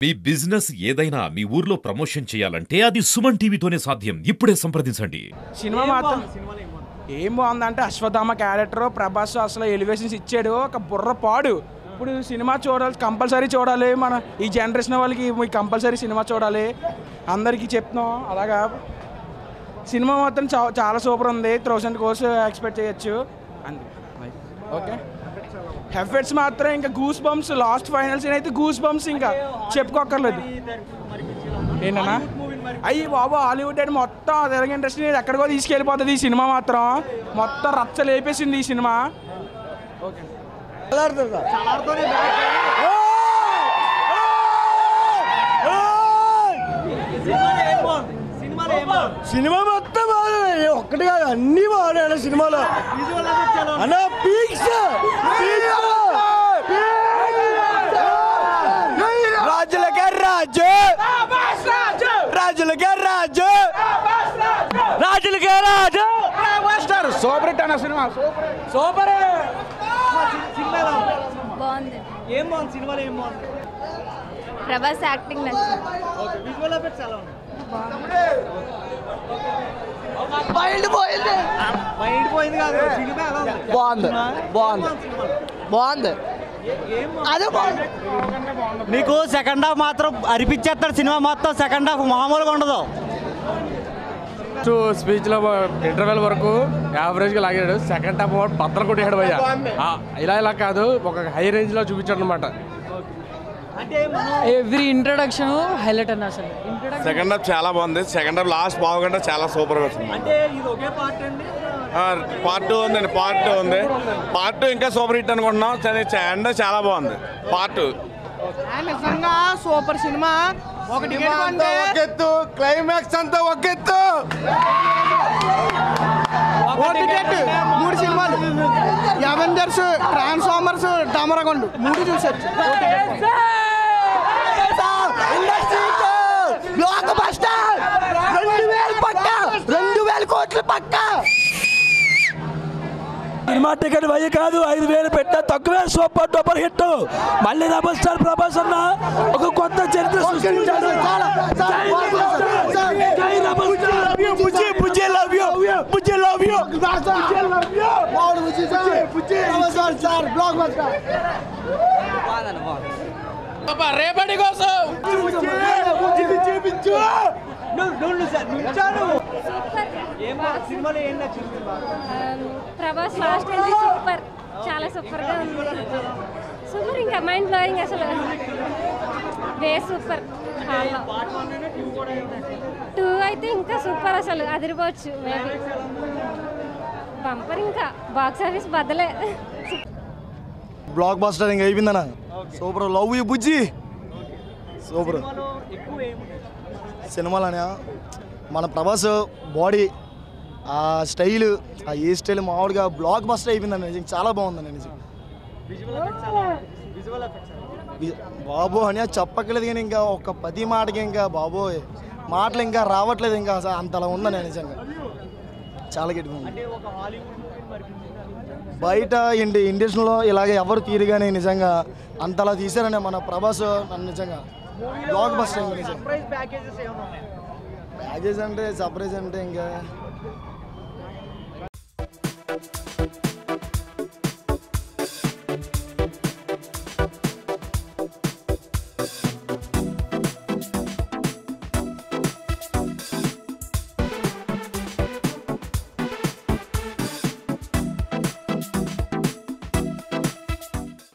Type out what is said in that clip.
మీ business ఏదైనా మీ ఊర్లో promotion చేయాలంటే అది సుమన్ టీవీతోనే సాధ్యం. ఇప్పుడే సంప్రదించండి. సినిమా మాత్రం ఏం బాగుందంటే అశ్వత్థామ క్యారెక్టర్ ప్రభాస్ అసలు ఎలివేషన్స్ ఇచ్చాడు. ఒక బుర్ర పాడు. ఇప్పుడు సినిమా చూడాలి, కంపల్సరీ చూడాలి. మన ఈ జనరేషన్ వాళ్ళకి కంపల్సరీ సినిమా చూడాలి. అందరికీ చెప్తున్నాం. అలాగా సినిమా మాత్రం చాలా సూపర్ ఉంది. 1000 కోర్స్ ఎక్స్పెక్ట్ చేయొచ్చు. ఓకే, ఎఫెక్ట్స్ మాత్రం ఇంకా goose bumps. Last final scene అయితే గూస్ బంప్స్, ఇంకా చెప్పుకోక్కర్లేదు. ఏంటన్నా అయ్యి బాబు, హాలీవుడ్ అంటే మొత్తం తెలుగు ఇండస్ట్రీ ఎక్కడికో తీసుకెళ్ళిపోతుంది. ఈ సినిమా మాత్రం మొత్తం రచ్చ లేపేసింది ఈ సినిమా. ఓకే, సినిమా మొత్తం ఒక్కటి కాదు, అన్ని బాగున్నాయి సినిమాలో. అన్న పీక్స్ రాజులకే రాజు, రాజులకే రాజు, రాజులకే రాజు. సూపర్ హిట్ అన్న సినిమా. సూపర్. బాగుంది. ఏం బాగుంది సినిమాలో? ఏం బాగుంది? ప్రభాస్ యాక్టింగ్ నచ్చింది. ఓకే, విజువల్ ఎఫెక్ట్స్ ఎలా ఉన్నాయి? మైండ్ పోయింది. మైండ్ పోయింది కాదు, సినిమా ఎలా ఉంది? బాగుంది, బాగుంది, బాగుంది. అదే బాగుంది. నీకు సెకండ్ హాఫ్ మాత్రం అరిపించేస్తాడు సినిమా మొత్తం. సెకండ్ హాఫ్ మామూలుగా ఉండదు. స్పీచ్లో ఇంటర్వెల్ వరకు యావరేజ్గా లాగాడు. సెకండ్ హాఫ్ బద్దలు కొట్టాడు భయ్య. ఇలా కాదు, ఒక హై రేంజ్లో చూపించాడు అనమాట. ఎవ్రీ ఇంట్రడక్షన్ హైలైట్ అన్న. అసలు సెకండ్ హాఫ్ చాలా బాగుంది. సెకండ్ హాఫ్ లాస్ట్ పావు గంట చాలా సూపర్ గా వచ్చింది. అంటే ఇది ఒకే పార్ట్ అండి? పార్ట్ 2 ఉందండి. పార్ట్ 2 ఉంది. పార్ట్ 2 ఇంకా సూపర్ హిట్ అనుకుంటున్నాం. అండ్ చాలా బాగుంది పార్ట్ 2. నిజంగా సూపర్ సినిమా. ఒకటి ఒకెత్తు, క్లైమాక్స్ అంతా ఒకెత్తు. 3 సినిమాలు, అవెంజర్స్, ట్రాన్స్ఫార్మర్స్, డమరగొండు 3 చూసారు. బ్లాక్ బస్టర్ 2000 పక్క, 2000 కోట్లు పక్క. సినిమా టికెట్ 1000 కాదు, 5000 పెట్టా తక్కువే. Super duper hit. మళ్ళీ డబుల్ స్టార్ ప్రభాస్ అన్న ఒక కొత్త చరిత్ర సృష్టించాడు. రేపటి కోసం సినిమాలో ఏం నచ్చింది? ప్రభాస్ లాస్ట్ ఎంట్రీ సూపర్, చాలా సూపర్ గా ఉంది. సూపర్, ఇంకా మైండ్ బ్లోయింగ్ అసలు. వే సూపర్. 2 అయితే ఇంకా సూపర్, అసలు అదిరిపోవచ్చు. మేబీ బంపర్, ఇంకా బాక్స్ ఆఫీస్ బద్దలే. బ్లాక్ బస్టర్ ఇంకా అయిపోయిందన్న. Super. Love you Bujji. Super. సినిమాలోనే మన ప్రభాస్ బాడీ, ఆ స్టైల్, ఆ ఏ స్టైల్ మామూలుగా బ్లాక్ బస్టర్ అయిపోయిందండి. నిజంగా చాలా బాగుందండి. నిజంగా బాబు అని చెప్పక్కలేదు. కానీ ఇంకా ఒక 10 మాటకి ఇంకా బాబోయ్ మాటలు ఇంకా రావట్లేదు. ఇంకా అంతలా ఉందని నిజంగా చాలా గట్టిగా ఉంది. బయట ఇండస్ట్రీలో ఇలాగ ఎవరు తీరుగానే నిజంగా అంతలా తీశారని మన ప్రభాస్ నన్ను నిజంగా బ్లాక్ బస్టర్. ప్యాకేజ్ అంటే సర్ప్రైజ్ అంటే ఇంకా